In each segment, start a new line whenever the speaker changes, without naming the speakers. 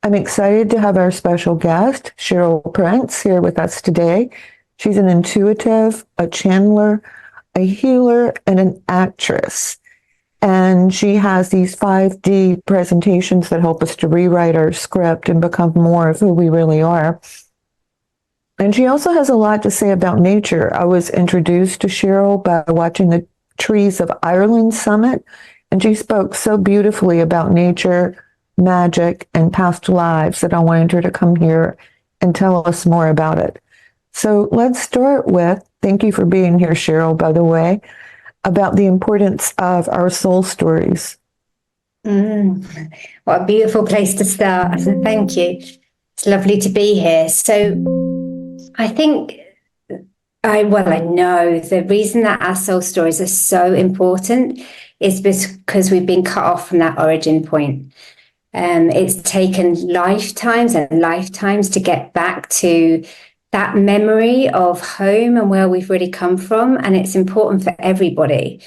I'm excited to have our special guest, Cheryl Prince, here with us today. She's an intuitive, a channeler, a healer, and an actress. And she has these 5D presentations that help us to rewrite our script and become more of who we really are. And she also has a lot to say about nature. I was introduced to Cheryl by watching the Trees of Ireland Summit, and she spoke so beautifully about nature, magic, and past lives that I wanted her to come here and tell us more about it. So let's start with, thank you for being here, Cheryl, by the way, about the importance of our soul stories.
What a beautiful place to start. Thank you. It's lovely to be here. So I think, I know the reason that our soul stories are so important is because we've been cut off from that origin point. It's taken lifetimes and lifetimes to get back to that memory of home and where we've really come from. And it's important for everybody.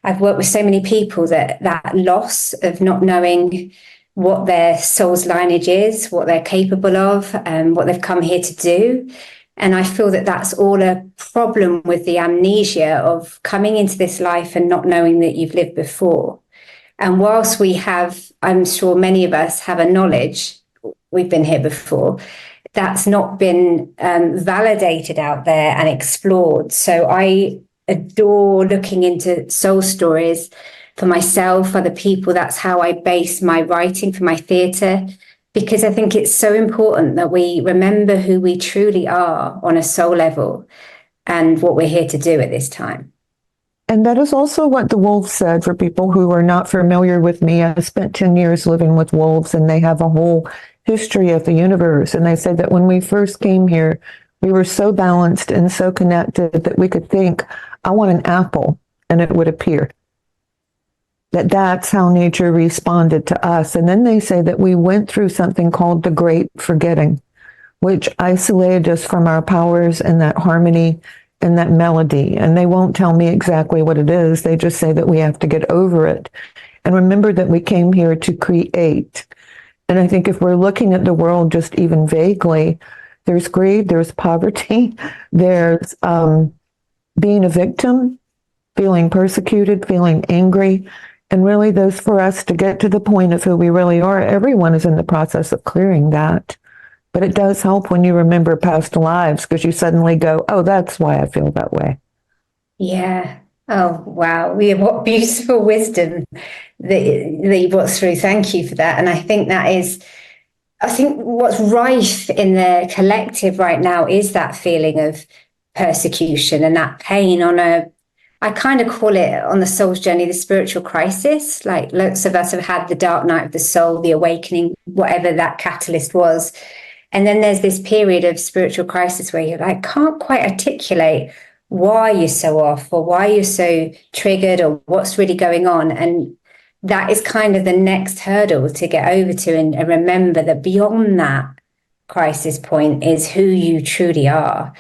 I've worked with so many people that loss of not knowing what their soul's lineage is, what they're capable of, what they've come here to do. And I feel that that's all a problem with the amnesia of coming into this life and not knowing that you've lived before. And whilst we have, I'm sure many of us have a knowledge, we've been here before, that's not been validated out there and explored. So I adore looking into soul stories for myself, other people. That's how I base my writing for my theatre, because I think it's so important that we remember who we truly are on a soul level and what we're here to do at this time.
And that is also what the wolves said. For people who are not familiar with me, I spent 10 years living with wolves, and they have a whole history of the universe. And they said that when we first came here, we were so balanced and so connected that we could think, I want an apple, and it would appear. That's how nature responded to us. And then they say that we went through something called the Great Forgetting, which isolated us from our powers and that harmony and that melody. And they won't tell me exactly what it is. They just say that we have to get over it and remember that we came here to create. And I think if we're looking at the world just even vaguely, there's greed, there's poverty, there's being a victim, feeling persecuted, feeling angry. And really, those for us to get to the point of who we really are, everyone is in the process of clearing that. But it does help when you remember past lives, because you suddenly go, oh, that's why I feel that way.
Yeah. Oh, wow. What beautiful wisdom that you brought through. Thank you for that. And I think what's rife in the collective right now is that feeling of persecution and that pain I kind of call it on the soul's journey, the spiritual crisis. Like lots of us have had the dark night of the soul, the awakening, whatever that catalyst was. And then there's this period of spiritual crisis where you're like, can't quite articulate why you're so off or why you're so triggered or what's really going on. And that is kind of the next hurdle to get over to and remember that beyond that crisis point is who you truly are.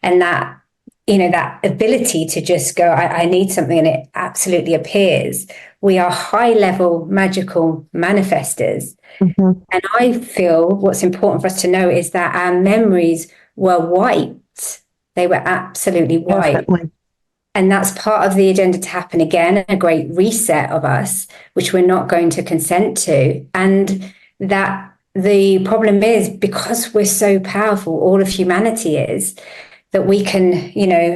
And that, that ability to just go, I need something, and it absolutely appears. We are high-level magical manifestors. Mm-hmm. And I feel what's important for us to know is that our memories were wiped. They were absolutely wiped. Definitely. And that's part of the agenda to happen again, a great reset of us, which we're not going to consent to. And that the problem is, because we're so powerful, all of humanity is, that we can,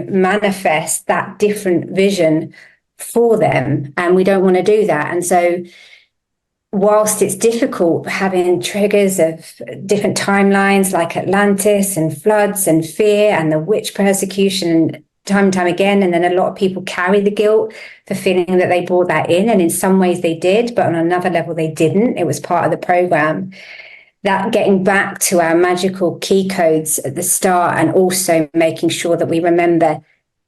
manifest that different vision for them. And we don't want to do that. And so whilst it's difficult having triggers of different timelines like Atlantis and floods and fear and the witch persecution time and time again, and then a lot of people carry the guilt for feeling that they brought that in. And in some ways they did, but on another level they didn't. It was part of the program. That getting back to our magical key codes at the start and also making sure that we remember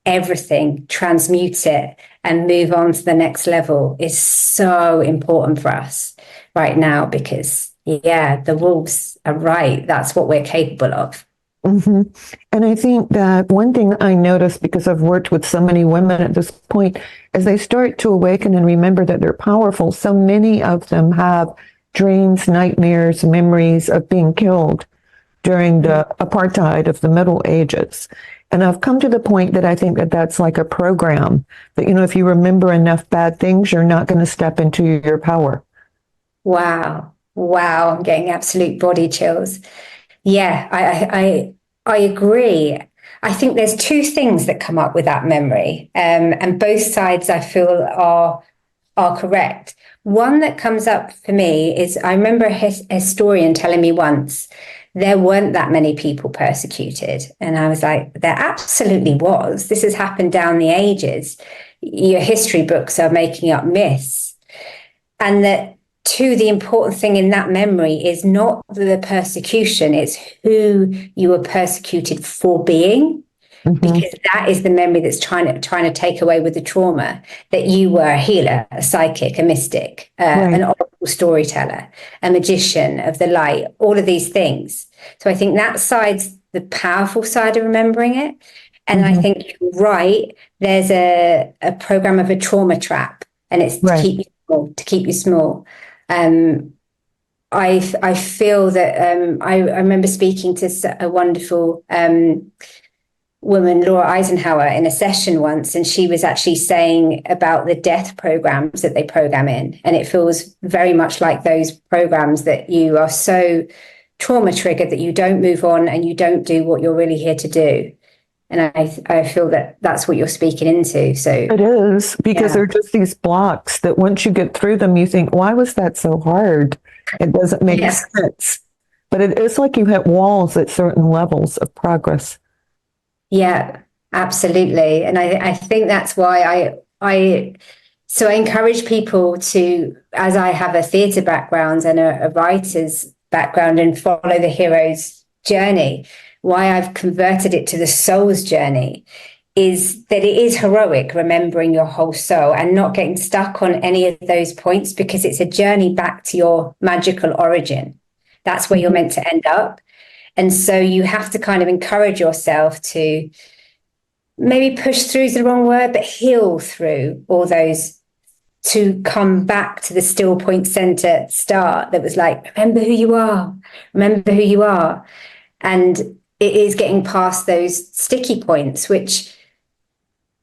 everything, transmute it and move on to the next level is so important for us right now because, the wolves are right. That's what we're capable of.
Mm-hmm. And I think that one thing I noticed, because I've worked with so many women at this point, as they start to awaken and remember that they're powerful, so many of them have dreams, nightmares, memories of being killed during the apartheid of the Middle Ages. And I've come to the point that I think that that's like a program that, if you remember enough bad things, you're not going to step into your power.
Wow. Wow. I'm getting absolute body chills. Yeah, I agree. I think there's two things that come up with that memory, and both sides I feel are correct. One that comes up for me is I remember a historian telling me once there weren't that many people persecuted, and I was like, there absolutely was. This has happened down the ages. Your history books are making up myths, and that. Two, the important thing in that memory is not the persecution, it's who you were persecuted for being, because that is the memory that's trying to take away with the trauma, that you were a healer, a psychic, a mystic, an oracle storyteller, a magician of the light, all of these things. So I think that side's the powerful side of remembering it. And I think you're right, there's a program of a trauma trap, and it's to keep you small. I feel that I remember speaking to a wonderful woman, Laura Eisenhower, in a session once, and she was actually saying about the death programs that they program in. And it feels very much like those programs that you are so trauma triggered that you don't move on and you don't do what you're really here to do. And I feel that that's what you're speaking into. So
it is, because they're just these blocks that once you get through them, you think, why was that so hard? It doesn't make sense. But it is like you hit walls at certain levels of progress.
Yeah, absolutely. And I think that's why I encourage people to, as I have a theatre background and a writer's background, and follow the hero's journey. Why I've converted it to the soul's journey is that it is heroic, remembering your whole soul and not getting stuck on any of those points, because it's a journey back to your magical origin. That's where you're meant to end up. And so you have to kind of encourage yourself to maybe push through is the wrong word, but heal through all those, to come back to the still point center start that was like, remember who you are, remember who you are. And it is getting past those sticky points, which,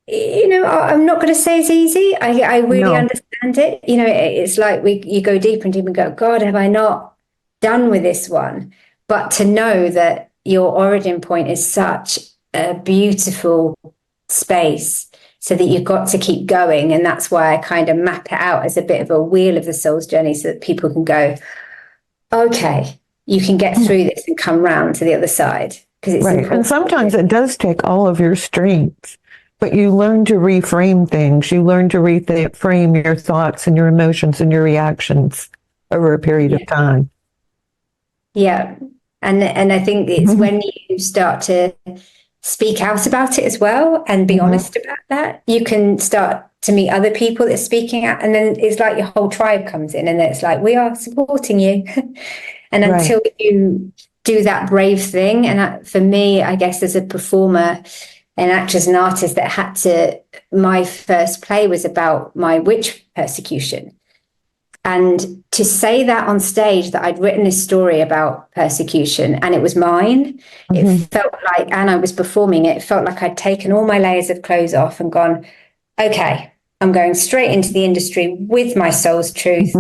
I'm not going to say it's easy. I really understand it. It's like you go deeper and deeper and go, God, have I not done with this one? But to know that your origin point is such a beautiful space, so that you've got to keep going. And that's why I kind of map it out as a bit of a wheel of the soul's journey, so that people can go, okay, you can get through this and come round to the other side. Because it's important.
And sometimes it does take all of your strength, but you learn to reframe things. You learn to reframe your thoughts and your emotions and your reactions over a period of time.
Yeah. And I think it's when you start to speak out about it as well and be honest about that, you can start to meet other people that are speaking out. And then it's like your whole tribe comes in, and it's like, we are supporting you. And until you do that brave thing, and for me, I guess as a performer, an actress and artist that had to, my first play was about my witch persecution. And to say that on stage, that I'd written this story about persecution and it was mine, it felt like, and I was performing it, felt like I'd taken all my layers of clothes off and gone, okay, I'm going straight into the industry with my soul's truth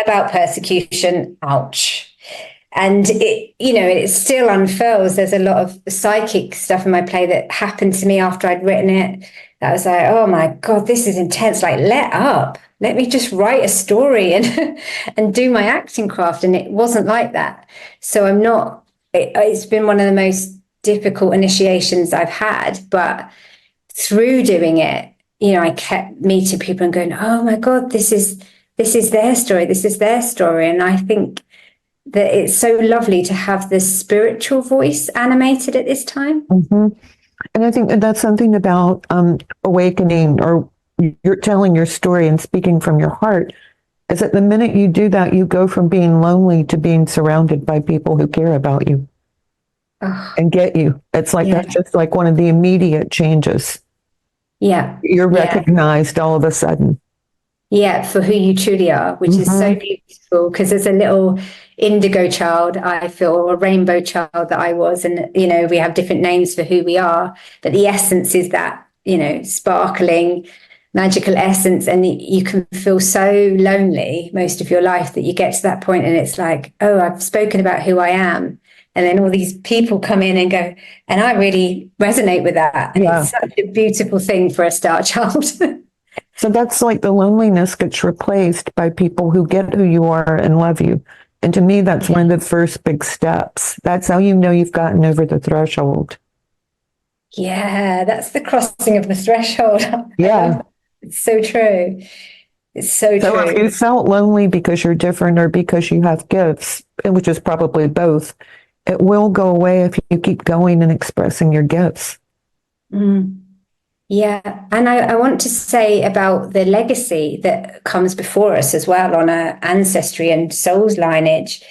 about persecution. Ouch. And it still unfurls. There's a lot of psychic stuff in my play that happened to me after I'd written it. That was like, oh my God, this is intense. Like, let up. Let me just write a story and do my acting craft. And it wasn't like that. So it's been one of the most difficult initiations I've had. But through doing it, I kept meeting people and going, oh my God, this is their story. This is their story. And I think that it's so lovely to have the spiritual voice animated at this time.
And I think that's something about awakening, or you're telling your story and speaking from your heart, is that the minute you do that, you go from being lonely to being surrounded by people who care about you and get you. It's like that's just like one of the immediate changes.
Yeah.
You're recognized all of a sudden.
Yeah, for who you truly are, which is so beautiful, because as a little indigo child, I feel, or a rainbow child that I was, and we have different names for who we are, but the essence is that, sparkling, magical essence, and you can feel so lonely most of your life that you get to that point and it's like, oh, I've spoken about who I am. And then all these people come in and go, and I really resonate with that. And it's such a beautiful thing for a star child.
So that's like the loneliness gets replaced by people who get who you are and love you. And to me, that's one of the first big steps. That's how you know you've gotten over the threshold.
Yeah, that's the crossing of the threshold.
Yeah.
It's so true. It's so
So
true.
if you felt lonely because you're different or because you have gifts, which is probably both, it will go away if you keep going and expressing your gifts.
Mm. Yeah, and I want to say about the legacy that comes before us as well on our ancestry and soul's lineage.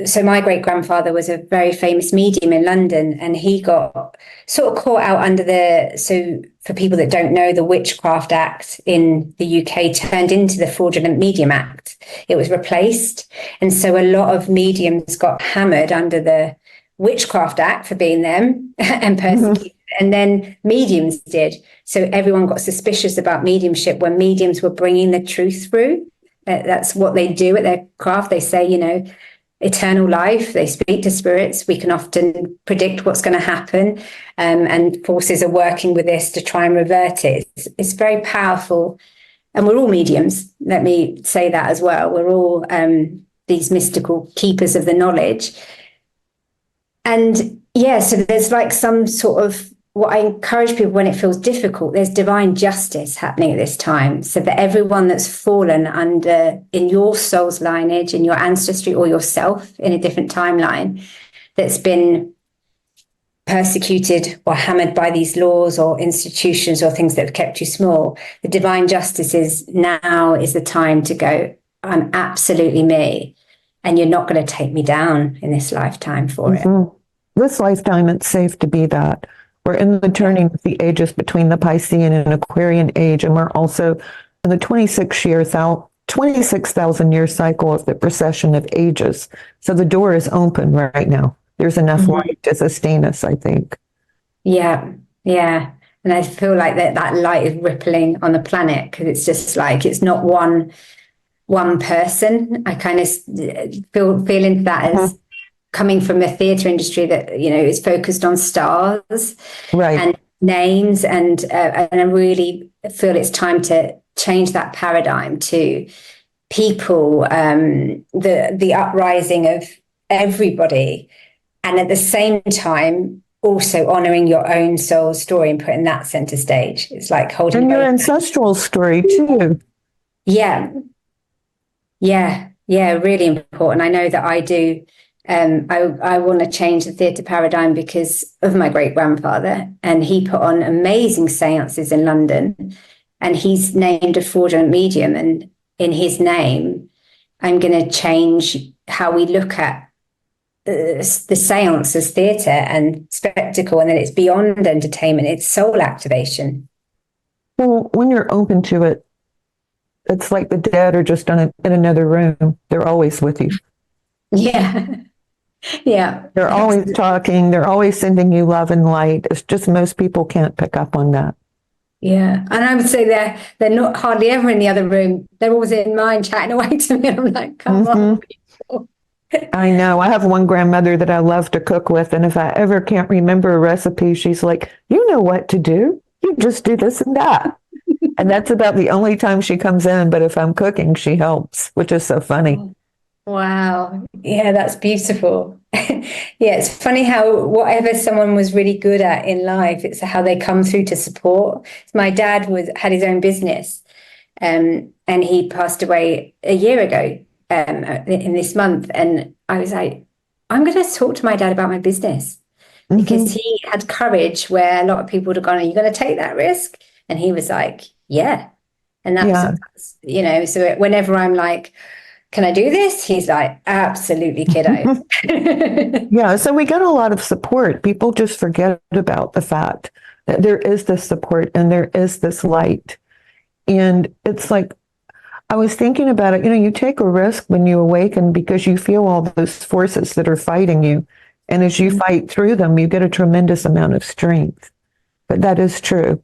So my great grandfather was a very famous medium in London, and he got sort of caught out so for people that don't know, the Witchcraft Act in the UK turned into the Fraudulent Medium Act. It was replaced, and so a lot of mediums got hammered under the Witchcraft Act for being them and persecuted. And then mediums did. So everyone got suspicious about mediumship when mediums were bringing the truth through. That's what they do at their craft. They say, eternal life. They speak to spirits. We can often predict what's going to happen. And forces are working with this to try and revert it. It's very powerful. And we're all mediums. Let me say that as well. We're all these mystical keepers of the knowledge. And yeah, so there's like some sort of, what I encourage people when it feels difficult, there's divine justice happening at this time. So that everyone that's fallen under, in your soul's lineage, in your ancestry or yourself in a different timeline, that's been persecuted or hammered by these laws or institutions or things that have kept you small, the divine justice is now is the time to go, I'm absolutely me. And you're not going to take me down in this lifetime for it.
This lifetime, it's safe to be that. We're in the turning of the ages between the Piscean and Aquarian age, and we're also in the 26,000 year cycle of the precession of ages. So the door is open right now. There's enough light to sustain us, I think.
Yeah, yeah. And I feel like that light is rippling on the planet, because it's just like, it's not one person. I kind of feel into that as coming from a theatre industry that is focused on stars,
right,
and names, and I really feel it's time to change that paradigm to people, the uprising of everybody, and at the same time also honoring your own soul story and putting that center stage. It's like holding
and your ancestral story too.
Yeah, really important. I know that I do. I want to change the theatre paradigm because of my great grandfather, and he put on amazing seances in London, and he's named a fraudulent medium, and in his name, I'm going to change how we look at the seance as theatre and spectacle, and then it's beyond entertainment, it's soul activation.
Well, when you're open to it, it's like the dead are just in another room. They're always with you.
Yeah. Yeah.
They're always talking. They're always sending you love and light. It's just most people can't pick up on that.
Yeah. And I would say they're not hardly ever in the other room. They're always in mine chatting away to me. I'm like, come on, people.
I know. I have one grandmother that I love to cook with. And if I ever can't remember a recipe, she's like, you know what to do. You just do this and that. And that's about the only time she comes in. But if I'm cooking, she helps, which is so funny.
Wow. Yeah, that's beautiful. Yeah, it's funny how whatever someone was really good at in life, it's how they come through to support. My dad had his own business, and he passed away a year ago in this month. And I was like, I'm going to talk to my dad about my business, because he had courage where a lot of people would have gone, are you going to take that risk? And he was like, yeah. And that's, so whenever I'm like, can I do this? He's like, absolutely, kiddo.
Yeah, so we get a lot of support. People just forget about the fact that there is this support and there is this light. And it's like, I was thinking about it, you take a risk when you awaken because you feel all those forces that are fighting you. And as you fight through them, you get a tremendous amount of strength. But that is true.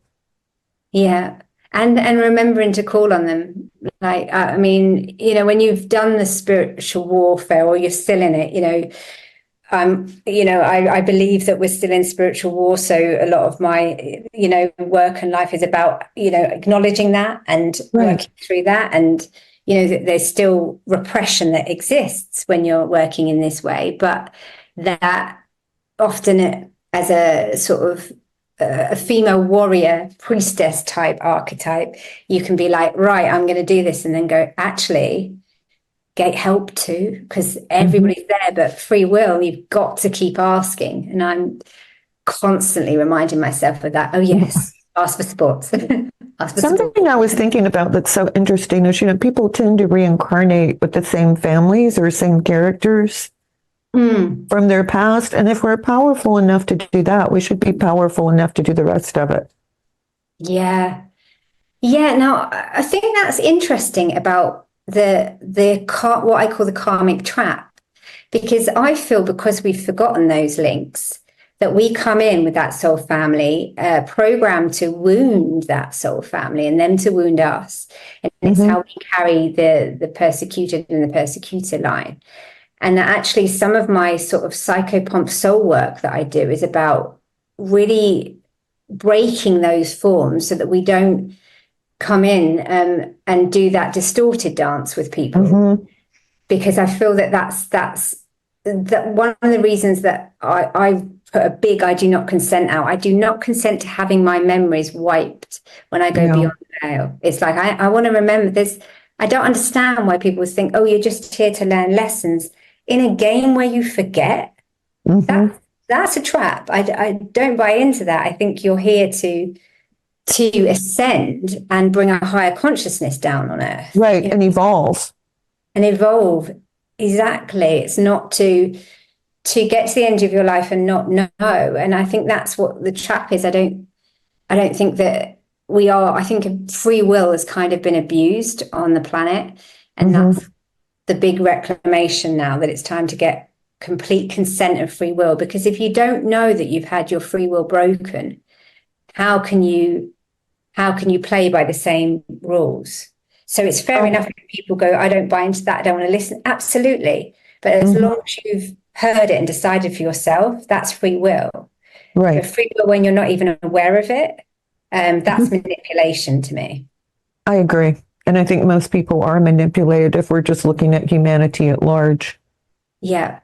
Yeah. And remembering to call on them. Like, I mean, when you've done the spiritual warfare or you're still in it, I believe that we're still in spiritual war. So a lot of my, work and life is about, acknowledging that and working through that. And, that there's still repression that exists when you're working in this way. But that often as a sort of a female warrior priestess type archetype, you can be like, right, I'm going to do this, and then go, actually, get help too, because everybody's there, but free will, you've got to keep asking. And I'm constantly reminding myself of that. Oh yes, ask for support.
Something I was thinking about that's so interesting is, people tend to reincarnate with the same families or same characters from their past. And if we're powerful enough to do that, we should be powerful enough to do the rest of it.
Yeah. Yeah. Now, I think that's interesting about the what I call the karmic trap, because I feel because we've forgotten those links, that we come in with that soul family programmed to wound that soul family and them to wound us. And it's how we carry the persecuted and the persecutor line. And actually, some of my sort of psychopomp soul work that I do is about really breaking those forms so that we don't come in and do that distorted dance with people. Because I feel that that's one of the reasons that I put a big I do not consent out. I do not consent to having my memories wiped when I go beyond the veil. It's like, I want to remember this. I don't understand why people think, oh, you're just here to learn lessons. In a game where you forget, that's a trap. I don't buy into that. I think you're here to ascend and bring a higher consciousness down on earth.
Right, and evolve.
And evolve. Exactly. It's not to get to the end of your life and not know. And I think that's what the trap is. I don't think that we are. I think free will has kind of been abused on the planet. And that's the big reclamation now, that it's time to get complete consent and free will. Because if you don't know that you've had your free will broken, how can you play by the same rules? So it's fair enough if people go, I don't buy into that, I don't want to listen. Absolutely. But as long as you've heard it and decided for yourself, that's free will.
Right.
But free will when you're not even aware of it, that's manipulation to me. I
agree. And I think most people are manipulated if we're just looking at humanity at large.
Yeah.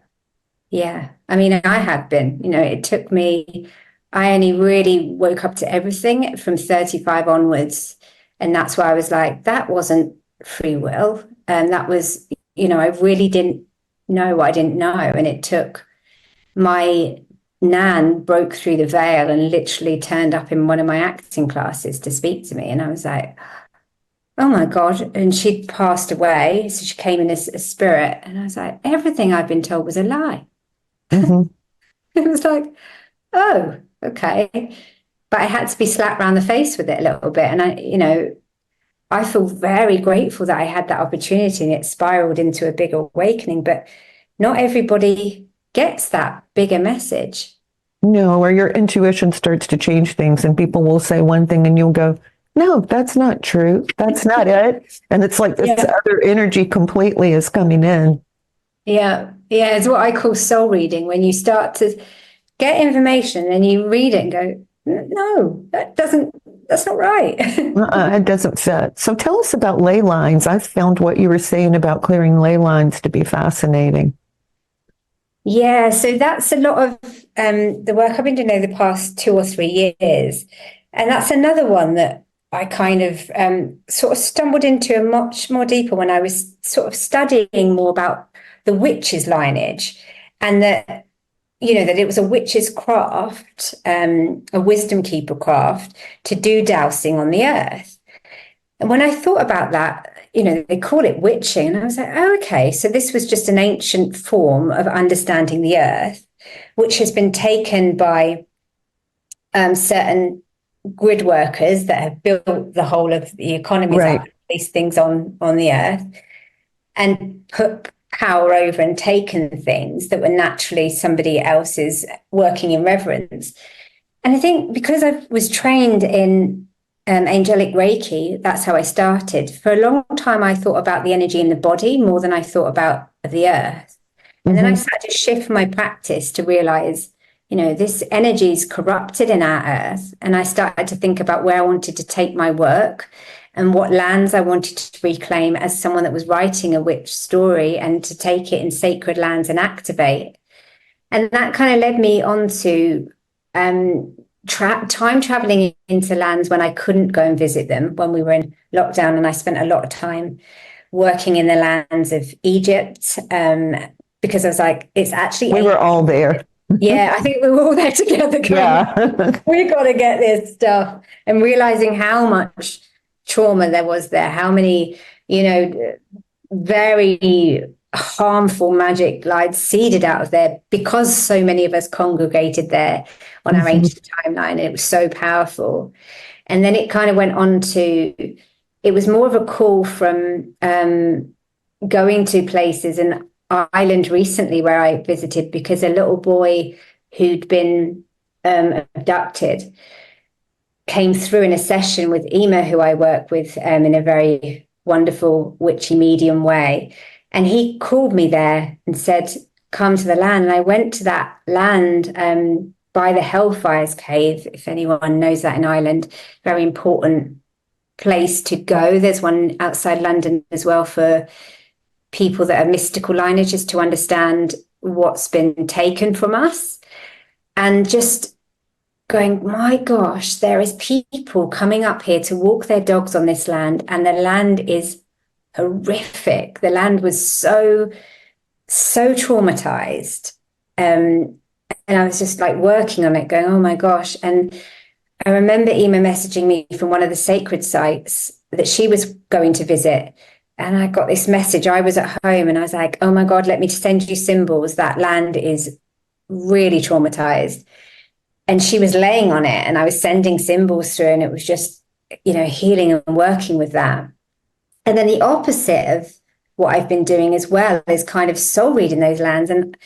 Yeah. I mean, I have been, it took me, I only really woke up to everything from 35 onwards. And that's why I was like, that wasn't free will. And that was, I really didn't know what I didn't know. And it took my nan broke through the veil and literally turned up in one of my acting classes to speak to me. And I was like, oh my God. And she'd passed away. So she came in as a spirit. And I was like, everything I've been told was a lie. It was like, oh, okay. But I had to be slapped around the face with it a little bit. And I feel very grateful that I had that opportunity and it spiraled into a bigger awakening. But not everybody gets that bigger message.
No, or your intuition starts to change things and people will say one thing and you'll go, no, that's not true. That's not it. And it's like this other energy completely is coming in. Yeah.
Yeah. It's what I call soul reading. When you start to get information and you read it and go, no, that's not right.
It doesn't fit. So tell us about ley lines. I found what you were saying about clearing ley lines to be fascinating.
Yeah, so that's a lot of the work I've been doing over the past 2 or 3 years. And that's another one that I kind of sort of stumbled into a much more deeper when I was sort of studying more about the witch's lineage, and that that it was a witch's craft, a wisdom keeper craft, to do dowsing on the earth. And when I thought about that, they call it witching. And I was like, oh, okay. So this was just an ancient form of understanding the earth, which has been taken by certain grid workers that have built the whole of the economies
Right.
up, these things on the earth, and put power over and taken things that were naturally somebody else's, working in reverence. And I think because I was trained in angelic Reiki, that's how I started. For a long time, I thought about the energy in the body more than I thought about the earth. And then I started to shift my practice to realize, this energy is corrupted in our earth. And I started to think about where I wanted to take my work and what lands I wanted to reclaim as someone that was writing a witch story, and to take it in sacred lands and activate. And that kind of led me on to time traveling into lands when I couldn't go and visit them when we were in lockdown. And I spent a lot of time working in the lands of Egypt, because I was like, it's actually...
We were all there.
Yeah, I think we were all there together.
Yeah.
We got to get this stuff. And realizing how much trauma there was there, how many, very harmful magic lied seeded out of there, because so many of us congregated there on our ancient timeline. And it was so powerful. And then it kind of went on to, it was more of a call from going to places in Ireland recently where I visited, because a little boy who'd been abducted came through in a session with Ema, who I work with in a very wonderful witchy medium way. And he called me there and said, come to the land. And I went to that land by the Hellfire's Cave, if anyone knows that in Ireland, very important place to go. There's one outside London as well for people that are mystical lineages, to understand what's been taken from us. And just going, my gosh, there is people coming up here to walk their dogs on this land, and the land is horrific. The land was so traumatized. And I was just like working on it, going, oh my gosh. And I remember Ema messaging me from one of the sacred sites that she was going to visit. And I got this message. I was at home and I was like, oh my God, let me send you symbols. That land is really traumatized. And she was laying on it and I was sending symbols through, and it was just, healing and working with that. And then the opposite of what I've been doing as well is kind of soul reading those lands. And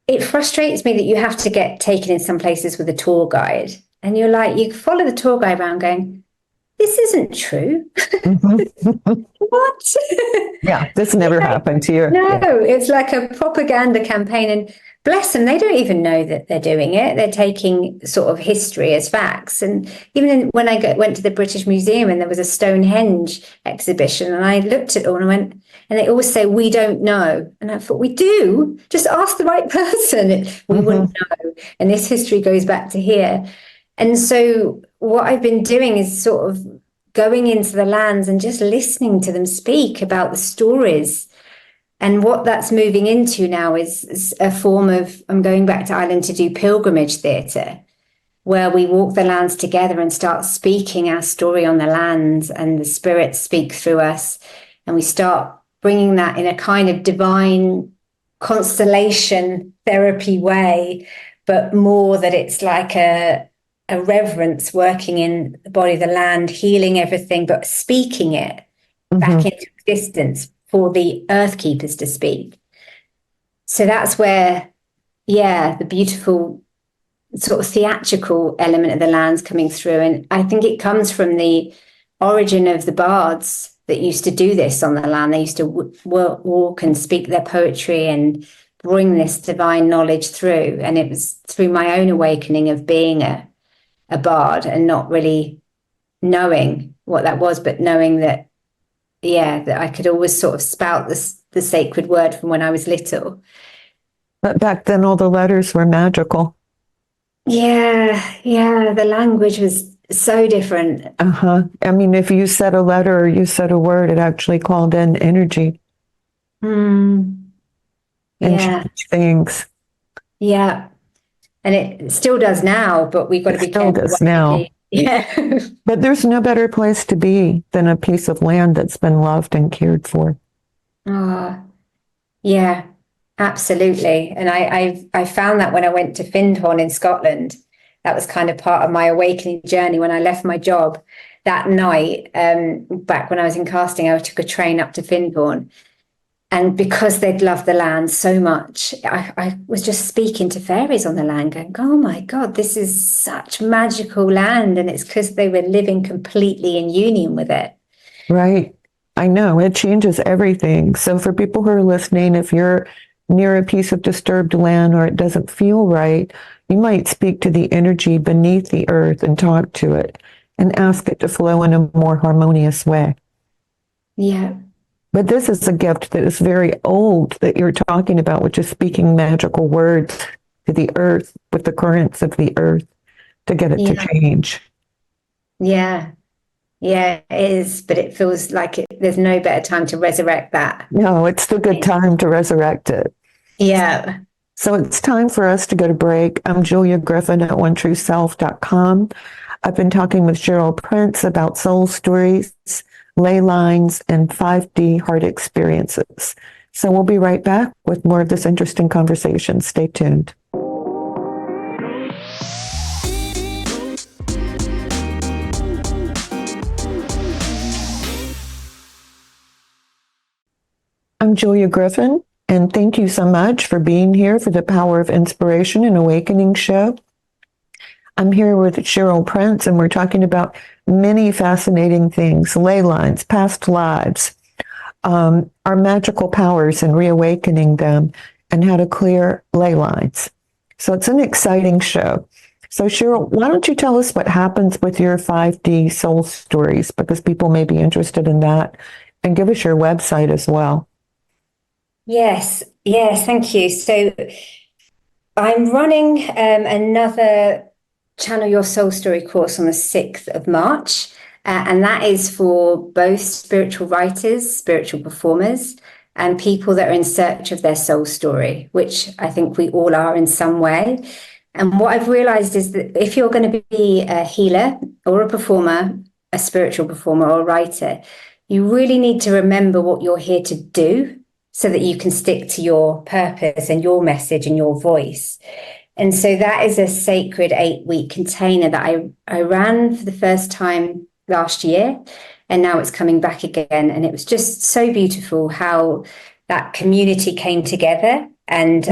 it frustrates me that you have to get taken in some places with a tour guide. And you're like, you follow the tour guide around going, this isn't true. What?
Yeah, this never happened to you.
No, it's like a propaganda campaign. And bless them, they don't even know that they're doing it. They're taking sort of history as facts. And even when I went to the British Museum and there was a Stonehenge exhibition, and I looked at it all and I went, and they always say, we don't know. And I thought, we do. Just ask the right person. We wouldn't know. And this history goes back to here. And so what I've been doing is sort of going into the lands and just listening to them speak about the stories. And what that's moving into now is a form of, I'm going back to Ireland to do pilgrimage theatre, where we walk the lands together and start speaking our story on the lands, and the spirits speak through us. And we start bringing that in a kind of divine constellation therapy way, but more that it's like a reverence working in the body of the land, healing everything, but speaking it back into existence for the earth keepers to speak. So that's where, the beautiful sort of theatrical element of the land's coming through. And I think it comes from the origin of the bards that used to do this on the land. They used to walk and speak their poetry and bring this divine knowledge through. And it was through my own awakening of being a bard and not really knowing what that was, but knowing that, that I could always sort of spout the sacred word from when I was little.
But back then, all the letters were magical.
Yeah, the language was so different.
I mean, if you said a letter or you said a word, it actually called in energy. And changed things.
Yeah. And it still does now, but we've got to be careful.
It still does now.
Yeah.
But there's no better place to be than a piece of land that's been loved and cared for.
Oh, yeah, absolutely. And I found that when I went to Findhorn in Scotland, that was kind of part of my awakening journey. When I left my job that night, back when I was in casting, I took a train up to Findhorn. And because they'd loved the land so much, I was just speaking to fairies on the land, going, oh my God, this is such magical land. And it's because they were living completely in union with it.
Right. I know it changes everything. So for people who are listening, if you're near a piece of disturbed land or it doesn't feel right, you might speak to the energy beneath the earth and talk to it and ask it to flow in a more harmonious way.
Yeah.
But this is a gift that is very old that you're talking about, which is speaking magical words to the earth with the currents of the earth to get it to change.
Yeah. Yeah, it is. But it feels like there's no better time to resurrect that.
No, it's the good time to resurrect it.
Yeah.
So it's time for us to go to break. I'm Julia Griffen at OneTrueSelf.com. I've been talking with Cheryl Prince about soul stories, ley lines, and 5D heart experiences. So we'll be right back with more of this interesting conversation. Stay tuned. I'm Julia Griffen, and thank you so much for being here for the Power of Inspiration and Awakening show. I'm here with Cheryl Prince, and we're talking about many fascinating things, ley lines, past lives, our magical powers and reawakening them, and how to clear ley lines. So it's an exciting show. So Cheryl, why don't you tell us what happens with your 5D soul stories, because people may be interested in that, and give us your website as well.
Yes, thank you. So I'm running another Channel Your Soul Story course on the 6th of March. And that is for both spiritual writers, spiritual performers, and people that are in search of their soul story, which I think we all are in some way. And what I've realized is that if you're going to be a healer or a performer, a spiritual performer or a writer, you really need to remember what you're here to do so that you can stick to your purpose and your message and your voice. And so that is a sacred 8-week container that I ran for the first time last year, and now it's coming back again. And it was just so beautiful how that community came together and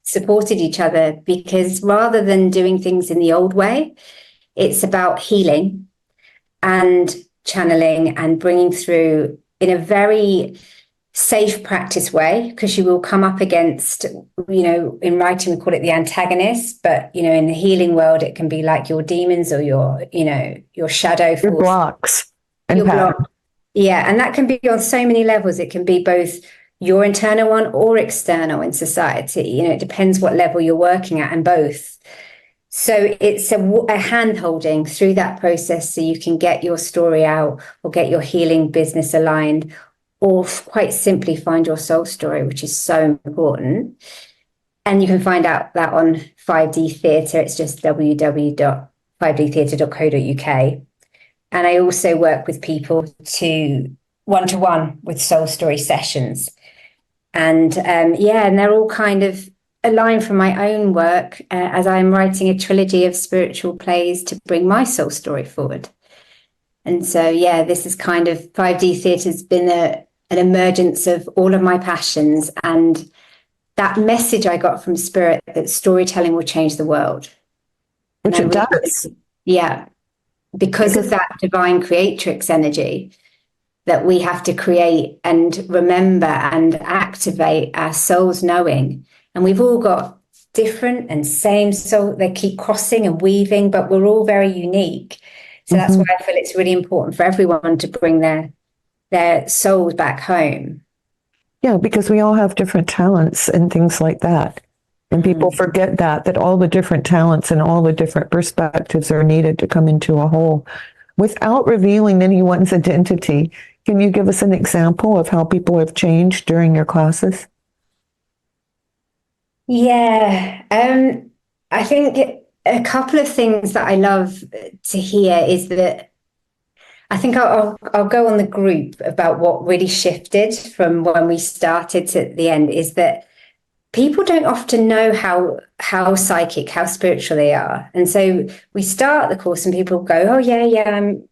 supported each other, because rather than doing things in the old way, it's about healing and channeling and bringing through in a very safe practice way, because you will come up against, in writing we call it the antagonist, but in the healing world it can be like your demons or your shadow force.
Your blocks and
Yeah, and that can be on so many levels. It can be both your internal one or external in society. It depends what level you're working at, and both. So it's a hand holding through that process so you can get your story out or get your healing business aligned, or quite simply find your soul story, which is so important. And you can find out that on 5D Theatre. It's just www.5dtheatre.co.uk. And I also work with people to one-to-one with soul story sessions. And and they're all kind of aligned from my own work as I'm writing a trilogy of spiritual plays to bring my soul story forward. And so, this is kind of 5D Theatre has been an emergence of all of my passions, and that message I got from Spirit that storytelling will change the world.
Which it does.
Yeah, because of that divine creatrix energy that we have to create and remember and activate our soul's knowing. And we've all got different and same soul. They keep crossing and weaving, but we're all very unique. So that's why I feel it's really important for everyone to bring their souls back home.
Yeah, because we all have different talents and things like that. And people forget that all the different talents and all the different perspectives are needed to come into a whole. Without revealing anyone's identity, can you give us an example of how people have changed during your classes?
Yeah, I think a couple of things that I love to hear is that I think I'll go on the group about what really shifted from when we started to the end, is that people don't often know how psychic, how spiritual they are. And so we start the course and people go, oh yeah, I'm,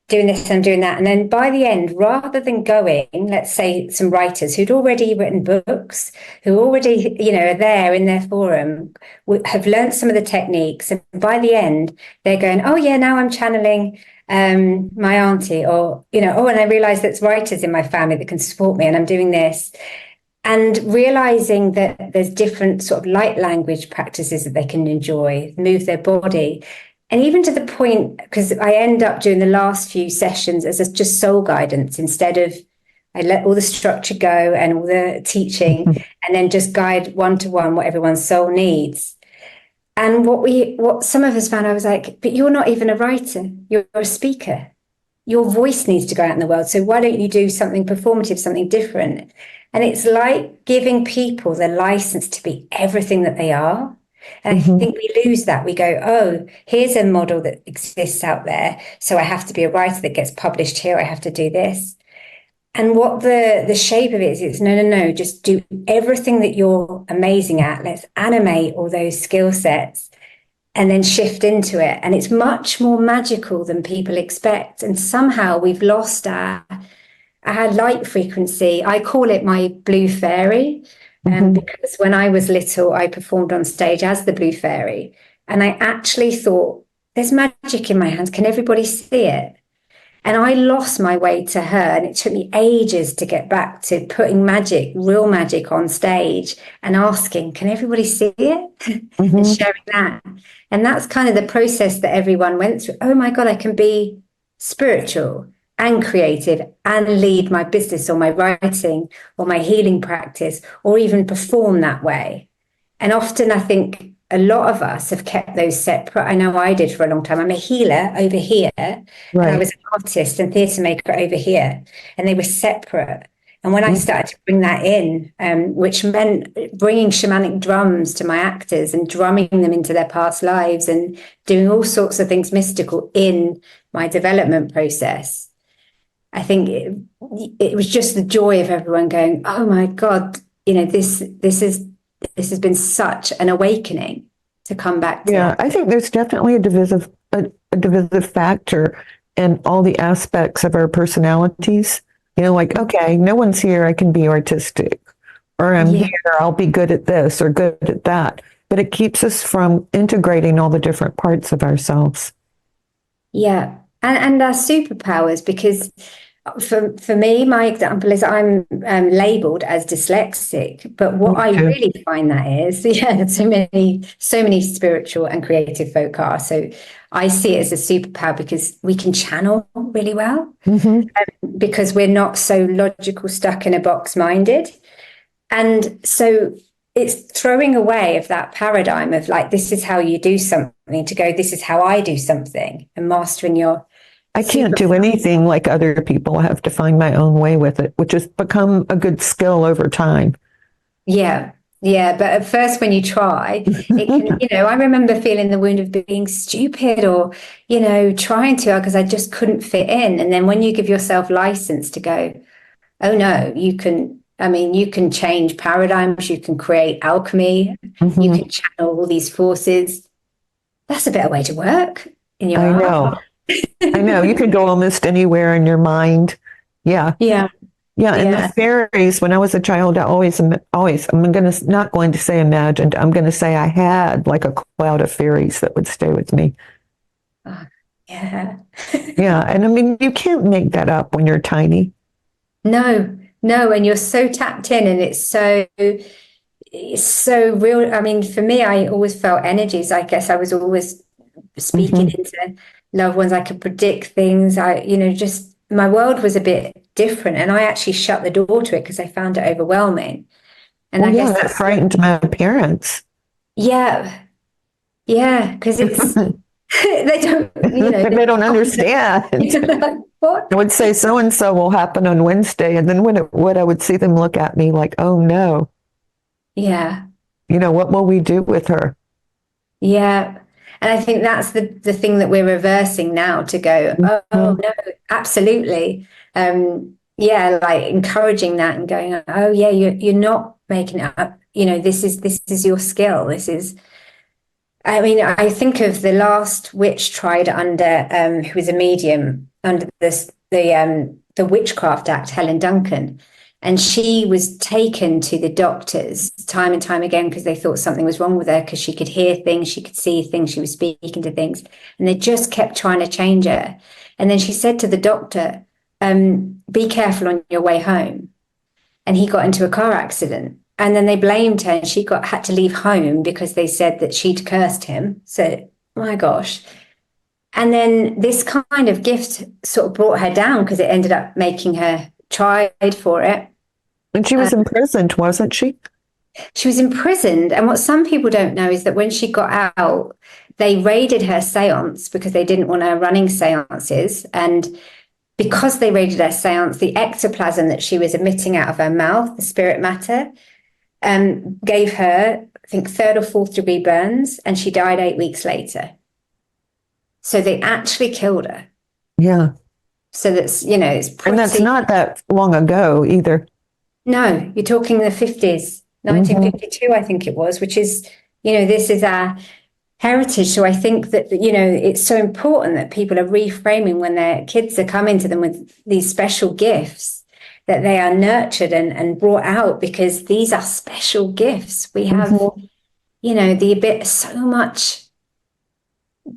doing this, I'm doing that. And then by the end, rather than going, let's say some writers who'd already written books, who already, are there in their forum, have learned some of the techniques. And by the end, they're going, oh yeah, now I'm channeling my auntie, or, and I realize there's writers in my family that can support me and I'm doing this. And realizing that there's different sort of light language practices that they can enjoy, move their body. And even to the point, because I end up doing the last few sessions as just soul guidance instead of, I let all the structure go and all the teaching and then just guide one-to-one what everyone's soul needs. And what some of us found, I was like, but you're not even a writer, you're a speaker. Your voice needs to go out in the world. So why don't you do something performative, something different? And it's like giving people the license to be everything that they are. And I think we lose that. We go, oh, here's a model that exists out there. So I have to be a writer that gets published here. I have to do this. And what the shape of it is no, just do everything that you're amazing at. Let's animate all those skill sets and then shift into it. And it's much more magical than people expect. And somehow we've lost our light frequency. I call it my blue fairy. Because when I was little, I performed on stage as the blue fairy. And I actually thought, there's magic in my hands. Can everybody see it? And I lost my way to her. And it took me ages to get back to putting magic, real magic on stage and asking, can everybody see it? And sharing that. And that's kind of the process that everyone went through. Oh my God, I can be spiritual and creative and lead my business or my writing or my healing practice or even perform that way. And often I think a lot of us have kept those separate. I know I did for a long time. I'm a healer over here, right. And I was an artist and theatre maker over here, and they were separate. And when I started to bring that in, which meant bringing shamanic drums to my actors and drumming them into their past lives and doing all sorts of things mystical in my development process, I think it was just the joy of everyone going, oh my God, this has been such an awakening to come back to.
Yeah, I think there's definitely a divisive factor in all the aspects of our personalities. Like, okay, no one's here, I can be artistic, or I'm here, I'll be good at this or good at that. But it keeps us from integrating all the different parts of ourselves.
Yeah. And our superpowers, because for me, my example is I'm labeled as dyslexic, but what I really find that is, so many spiritual and creative folk are. So I see it as a superpower because we can channel really well, because we're not so logical, stuck in a box minded. And so it's throwing away of that paradigm of like, this is how you do something, to go, this is how I do something, and mastering your.
I can't do anything like other people. I have to find my own way with it, which has become a good skill over time.
Yeah. But at first when you try, it can, I remember feeling the wound of being stupid or, trying to, because I just couldn't fit in. And then when you give yourself license to go, oh no, you can change paradigms, you can create alchemy, you can channel all these forces. That's a better way to work in your art.
I know. You can go almost anywhere in your mind. Yeah. And the fairies, when I was a child, I always, I'm not going to say imagined, I'm going to say I had like a cloud of fairies that would stay with me.
Yeah.
And you can't make that up when you're tiny.
No. And you're so tapped in, and it's so real. For me, I always felt energies. I guess I was always speaking into loved ones. I could predict things. Just my world was a bit different, and I actually shut the door to it because I found it overwhelming. And I guess
that frightened my parents.
Yeah, because it's they don't,
they don't understand.
What?
I would say so and so will happen on Wednesday, and then what I would see them look at me like, oh no.
Yeah.
What will we do with her?
Yeah. And I think that's the thing that we're reversing now, to go, oh no, absolutely. yeah, like encouraging that and going, oh yeah, you're not making it up. You know, this is your skill. This is, I mean, I think of the last witch tried under who was a medium under this the Witchcraft Act, Helen Duncan. And she was taken to the doctors time and time again because they thought something was wrong with her because she could hear things, she could see things, she was speaking to things, and they just kept trying to change her. And then she said to the doctor, be careful on your way home. And he got into a car accident. And then they blamed her and she had to leave home because they said that she'd cursed him. So, my gosh. And then this kind of gift sort of brought her down because it ended up making her tried for it.
And she was imprisoned, wasn't she?
She was imprisoned. And what some people don't know is that when she got out, they raided her seance because they didn't want her running seances. And because they raided her seance, the ectoplasm that she was emitting out of her mouth, the spirit matter, gave her, I think, 3rd or 4th degree burns, and she died 8 weeks later. So they actually killed her.
Yeah.
So that's, you know, it's pretty...
And that's not that long ago either.
No, you're talking the 50s, 1952, I think it was, which is, you know, this is our heritage. So I think that, you know, it's so important that people are reframing when their kids are coming to them with these special gifts, that they are nurtured and brought out, because these are special gifts. We have, you know, so much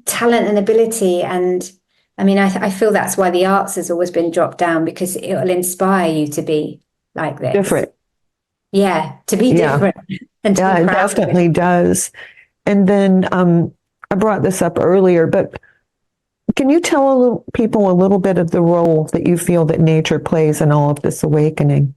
talent and ability. And I mean, I feel that's why the arts has always been dropped down, because it will inspire you to be like this.
Different.
Yeah, to be different. And to be
it
proud
definitely does. And then I brought this up earlier, but can you tell people a little bit of the role that you feel that nature plays in all of this awakening?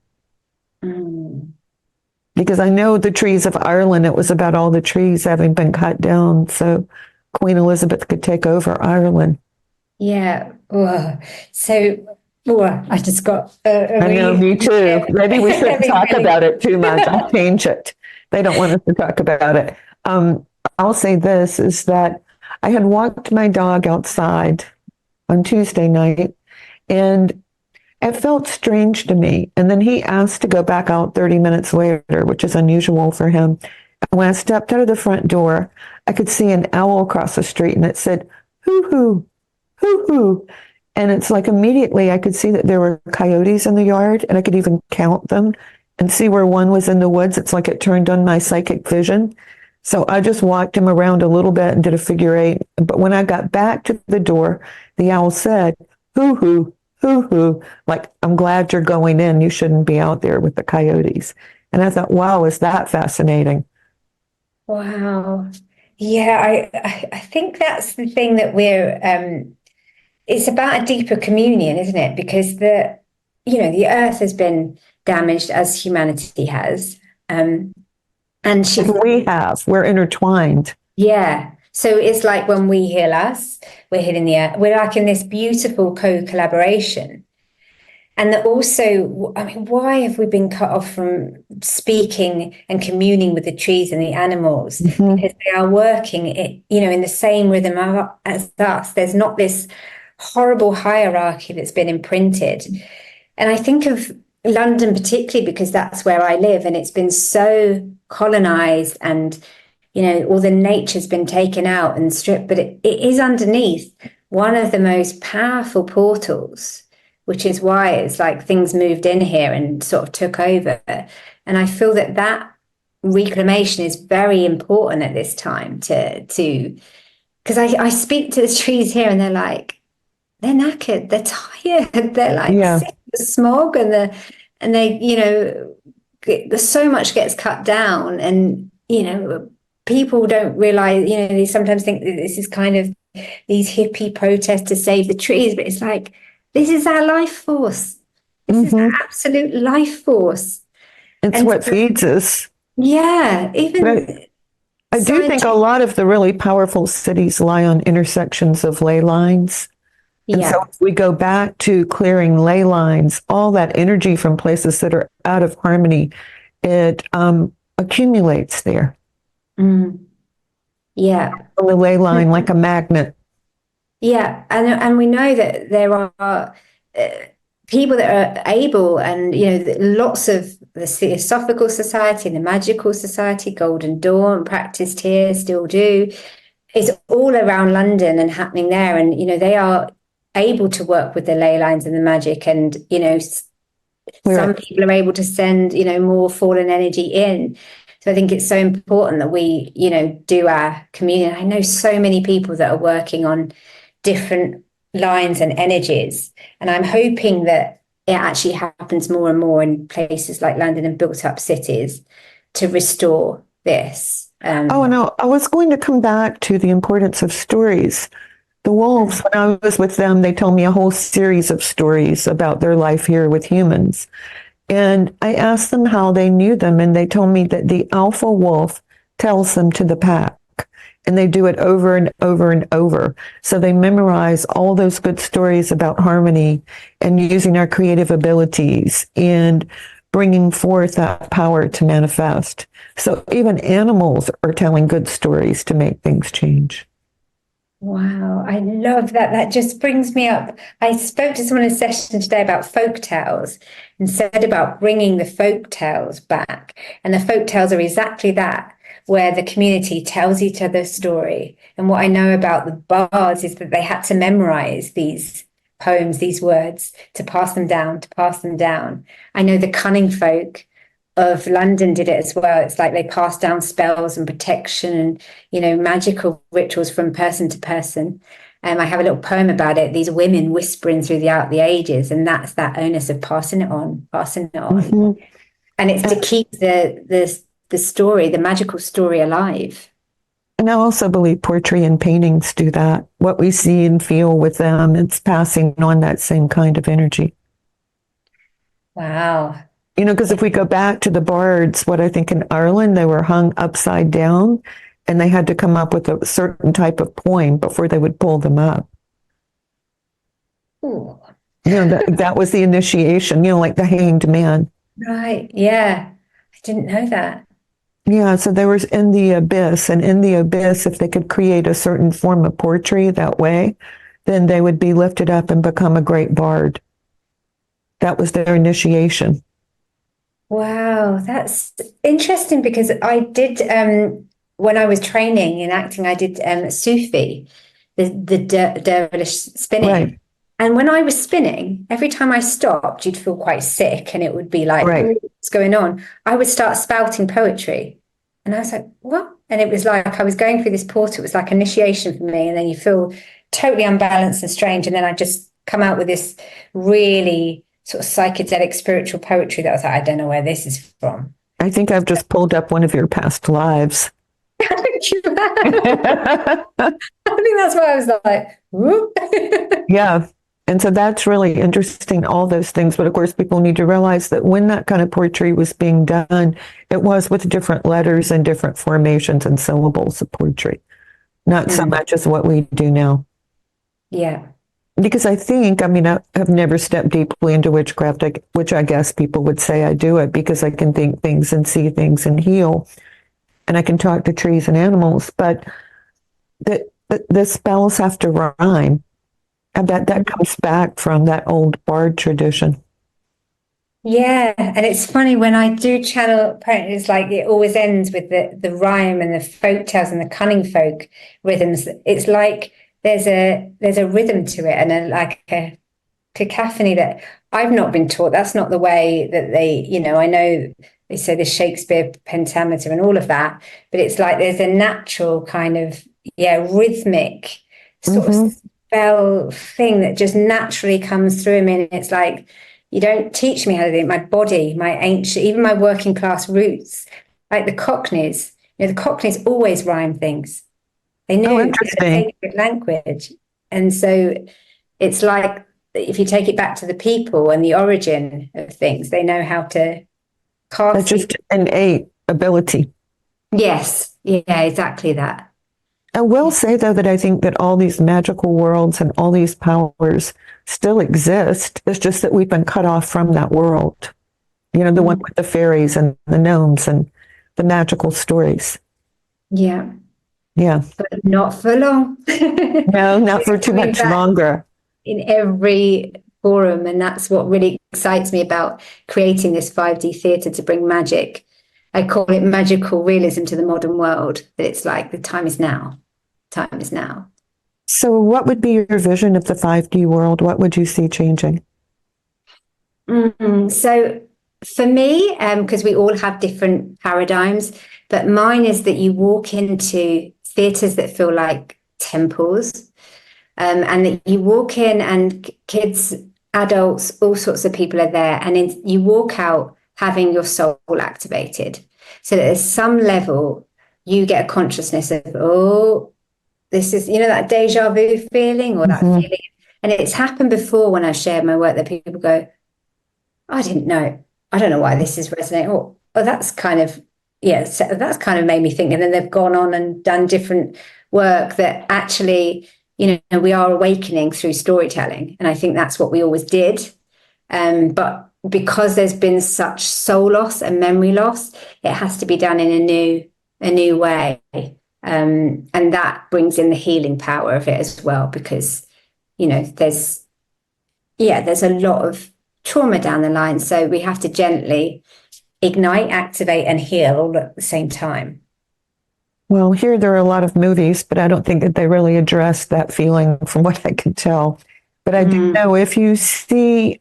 Because I know the trees of Ireland, it was about all the trees having been cut down so Queen Elizabeth could take over Ireland.
Yeah. So, I just got...
I know, me too. Maybe we shouldn't talk about it too much. I'll change it. They don't want us to talk about it. I'll say this, is that I had walked my dog outside on Tuesday night, and it felt strange to me. And then he asked to go back out 30 minutes later, which is unusual for him. And when I stepped out of the front door, I could see an owl across the street, and it said, hoo-hoo, hoo-hoo. And it's like immediately I could see that there were coyotes in the yard, and I could even count them and see where one was in the woods. It's like it turned on my psychic vision. So I just walked him around a little bit and did a figure 8. But when I got back to the door, the owl said, hoo-hoo, hoo-hoo. Like, I'm glad you're going in. You shouldn't be out there with the coyotes. And I thought, wow, is that fascinating?
Wow. Yeah, I think that's the thing that it's about a deeper communion, isn't it? Because the earth has been damaged as humanity has.
We're intertwined.
Yeah. So it's like when we heal us, we're healing the earth. We're like in this beautiful co-collaboration. And that also, I mean, why have we been cut off from speaking and communing with the trees and the animals? Because they are working, in the same rhythm as us. There's not this horrible hierarchy that's been imprinted. And I think of London particularly because that's where I live, and it's been so colonized, and all the nature's been taken out and stripped, but it is underneath one of the most powerful portals, which is why it's like things moved in here and sort of took over. And I feel that reclamation is very important at this time to because I speak to the trees here, and they're knackered, they're tired, they're like sick of the smog, and so much gets cut down, and people don't realize, they sometimes think that this is kind of these hippie protests to save the trees, but it's like, this is our life force. This is our absolute life force.
It's what feeds us.
Yeah.
I do think a lot of the really powerful cities lie on intersections of ley lines. And so if we go back to clearing ley lines, all that energy from places that are out of harmony, it accumulates there.
Yeah.
On the ley line, like a magnet.
Yeah. And we know that there are people that are able, and lots of the Theosophical Society and the Magical Society, Golden Dawn, practiced here, still do. It's all around London and happening there, and they are able to work with the ley lines and the magic, and some people are able to send more fallen energy in. So I think it's so important that we do our communion. I know so many people that are working on different lines and energies, and I'm hoping that it actually happens more and more in places like London and built up cities to restore this.
Oh, no, I was going to come back to the importance of stories. The wolves, when I was with them, they told me a whole series of stories about their life here with humans. And I asked them how they knew them, and they told me that the alpha wolf tells them to the pack, and they do it over and over and over. So they memorize all those good stories about harmony and using our creative abilities and bringing forth that power to manifest. So even animals are telling good stories to make things change.
Wow, I love that. That just brings me up. I spoke to someone in a session today about folk tales and said about bringing the folk tales back. And the folk tales are exactly that, where the community tells each other a story. And what I know about the bards is that they had to memorize these poems, these words, to pass them down, to pass them down. I know the cunning folk of London did it as well. It's like they passed down spells and protection and, magical rituals from person to person. I have a little poem about it, these women whispering throughout the ages, and that's that onus of passing it on. Mm-hmm. And it's to keep the story, the magical story, alive.
And I also believe poetry and paintings do that. What we see and feel with them, it's passing on that same kind of energy.
Wow.
Because if we go back to the bards, what I think in Ireland, they were hung upside down and they had to come up with a certain type of poem before they would pull them up.
Ooh.
That was the initiation, like the hanged man.
Right. Yeah. I didn't know that.
Yeah. So they were in the abyss, and in the abyss, if they could create a certain form of poetry that way, then they would be lifted up and become a great bard. That was their initiation.
Wow, that's interesting, because I did, when I was training in acting, I did Sufi, the dervish spinning.
Right.
And when I was spinning, every time I stopped, you'd feel quite sick, and it would be like,
right.
What's going on? I would start spouting poetry. And I was like, what? And it was like I was going through this portal. It was like initiation for me. And then you feel totally unbalanced and strange. And then I just come out with this really sort of psychedelic spiritual poetry that I was like, I don't know where this is from.
I think I've just pulled up one of your past lives.
I think that's why I was like, whoop.
Yeah. And so that's really interesting, all those things. But of course, people need to realize that when that kind of poetry was being done, it was with different letters and different formations and syllables of poetry, not so much as what we do now.
Yeah.
Because I have never stepped deeply into witchcraft, which I guess people would say I do it because I can think things and see things and heal. And I can talk to trees and animals, but the spells have to rhyme. And that comes back from that old bard tradition.
Yeah, and it's funny when I do channel, it's like it always ends with the rhyme and the folk tales and the cunning folk rhythms. It's like there's a rhythm to it, and a cacophony that I've not been taught. That's not the way that they, I know they say the Shakespeare pentameter and all of that, but it's like there's a natural kind of, rhythmic sort of spell thing that just naturally comes through me. And it's like, you don't teach me how to do it. My body, my ancient, even my working class roots, like the Cockneys, the Cockneys always rhyme things. They knew
interesting
language. And so it's like, if you take it back to the people and the origin of things, they know how to cast.
That's just innate ability.
Yes. Yeah, exactly that.
I will say, though, that I think that all these magical worlds and all these powers still exist. It's just that we've been cut off from that world. The one with the fairies and the gnomes and the magical stories.
Yeah.
Yeah.
But not for long.
No, not for too much longer.
In every forum. And that's what really excites me about creating this 5D theatre, to bring magic. I call it magical realism to the modern world, that it's like the time is now. Time is now.
So what would be your vision of the 5D world? What would you see changing?
So for me, because we all have different paradigms, but mine is that you walk into theatres that feel like temples, and that you walk in and kids, adults, all sorts of people are there, and you walk out having your soul activated. So that at some level, you get a consciousness of, oh, this is, that deja vu feeling, or that feeling. And it's happened before when I shared my work, that people go, I didn't know. I don't know why this is resonating. Oh, that's kind of, so that's kind of made me think. And then they've gone on and done different work that actually, we are awakening through storytelling. And I think that's what we always did. But because there's been such soul loss and memory loss, it has to be done in a new way. And that brings in the healing power of it as well, because, there's a lot of trauma down the line. So we have to gently ignite, activate, and heal all at the same time.
Well, here there are a lot of movies, but I don't think that they really address that feeling from what I can tell. But I do know if you see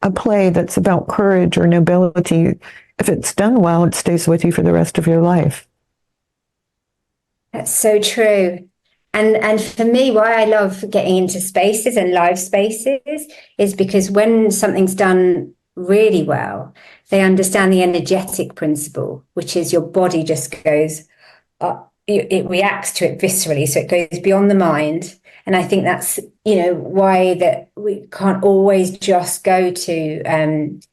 a play that's about courage or nobility, if it's done well, it stays with you for the rest of your life.
That's so true. And for me, why I love getting into spaces and live spaces is because when something's done really well, they understand the energetic principle, which is your body just goes, it reacts to it viscerally. So it goes beyond the mind. And I think that's, why that we can't always just go to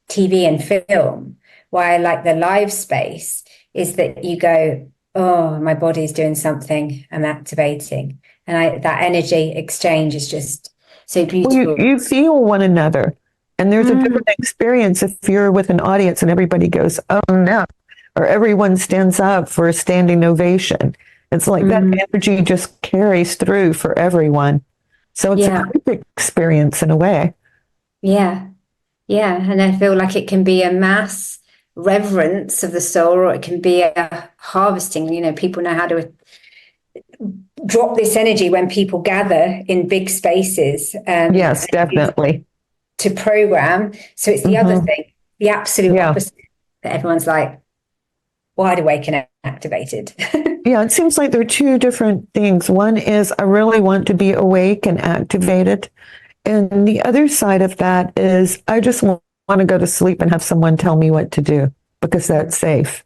TV and film. Why I like the live space is that you go, oh, my body's doing something, I'm activating. And that energy exchange is just so beautiful.
Well, you feel one another. And there's a different experience if you're with an audience and everybody goes, oh no, or everyone stands up for a standing ovation. It's like that energy just carries through for everyone. So it's a group experience in a way.
Yeah. Yeah. And I feel like it can be a mass reverence of the soul, or it can be a harvesting. People know how to drop this energy when people gather in big spaces.
Yes, definitely.
To program. So it's the other thing, the absolute opposite, that everyone's like wide awake and activated.
Yeah, it seems like there are two different things. One is I really want to be awake and activated. And the other side of that is I just want to go to sleep and have someone tell me what to do because that's safe.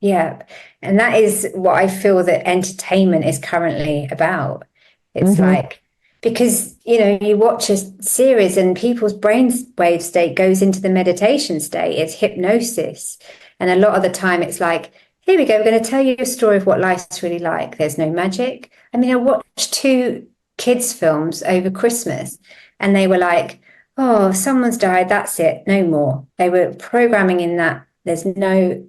Yeah. And that is what I feel that entertainment is currently about. It's like, because, you watch a series and people's brainwave state goes into the meditation state. It's hypnosis. And a lot of the time it's like, here we go, we're going to tell you a story of what life's really like. There's no magic. I mean, I watched 2 kids' films over Christmas and they were like, oh, someone's died, that's it, no more. They were programming in that there's no...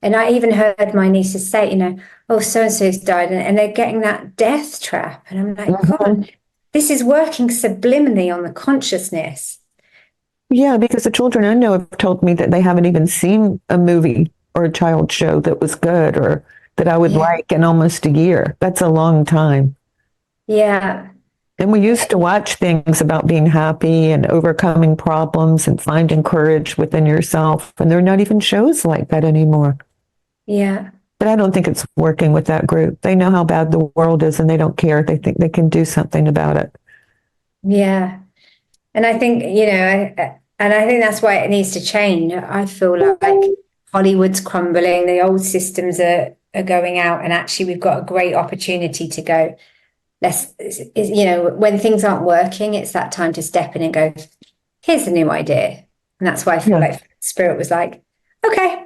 And I even heard my nieces say, oh, so-and-so's died, and they're getting that death trap. And I'm like, God, this is working subliminally on the consciousness.
Yeah, because the children I know have told me that they haven't even seen a movie or a child show that was good or that I would like in almost a year. That's a long time.
Yeah.
And we used to watch things about being happy and overcoming problems and finding courage within yourself. And there are not even shows like that anymore.
Yeah.
But I don't think it's working with that group. They know how bad the world is and they don't care. They think they can do something about it.
Yeah. And I think, and I think that's why it needs to change. I feel like Hollywood's crumbling. The old systems are going out. And actually, we've got a great opportunity to go, when things aren't working, it's that time to step in and go, here's a new idea. And that's why I feel like Spirit was like, okay,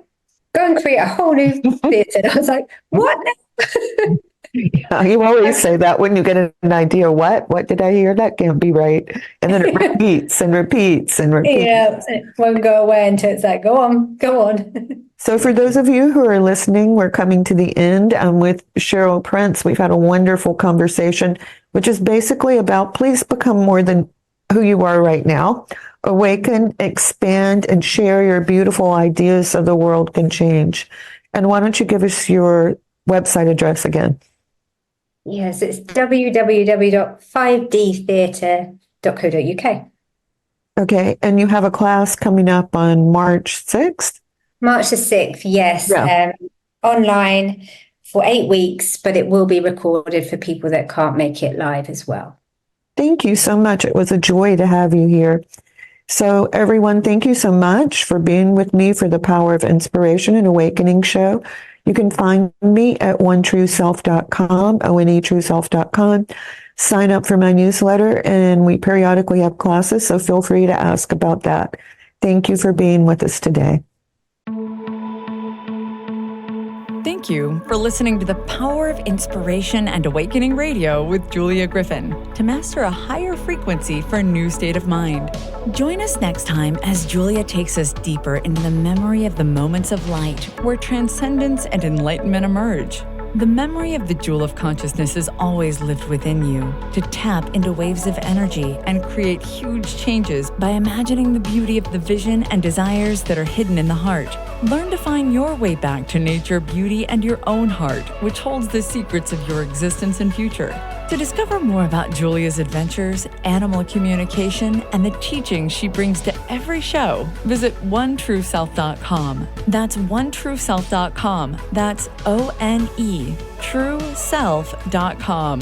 go and create a whole new theatre. And I was like, what now?
Yeah, you always say that when you get an idea. What did I hear? That can't be right. And then it repeats and repeats and repeats.
Yeah, it won't go away until it's like, go on, go on.
So for those of you who are listening, we're coming to the end. I'm with Cheryl Prince. We've had a wonderful conversation, which is basically about please become more than who you are right now. Awaken, expand, and share your beautiful ideas so the world can change. And why don't you give us your website address again?
Yes, it's www.5dtheatre.co.uk.
Okay. And you have a class coming up on March 6th?
March the 6th, yes.
Yeah.
Online for 8 weeks, but it will be recorded for people that can't make it live as well.
Thank you so much. It was a joy to have you here. So everyone, thank you so much for being with me for the Power of Inspiration and Awakening show. You can find me at onetrueself.com, onetrueself.com. Sign up for my newsletter, and we periodically have classes, so feel free to ask about that. Thank you for being with us today.
Thank you for listening to the Power of Inspiration and Awakening Radio with Julia Griffen to master a higher frequency for a new state of mind. Join us next time as Julia takes us deeper into the memory of the moments of light where transcendence and enlightenment emerge. The memory of the jewel of consciousness is always lived within you to tap into waves of energy and create huge changes by imagining the beauty of the vision and desires that are hidden in the heart. Learn to find your way back to nature, beauty, and your own heart, which holds the secrets of your existence and future. To discover more about Julia's adventures, animal communication, and the teachings she brings to every show, visit onetrueself.com. That's onetrueself.com. That's ONE, trueself.com.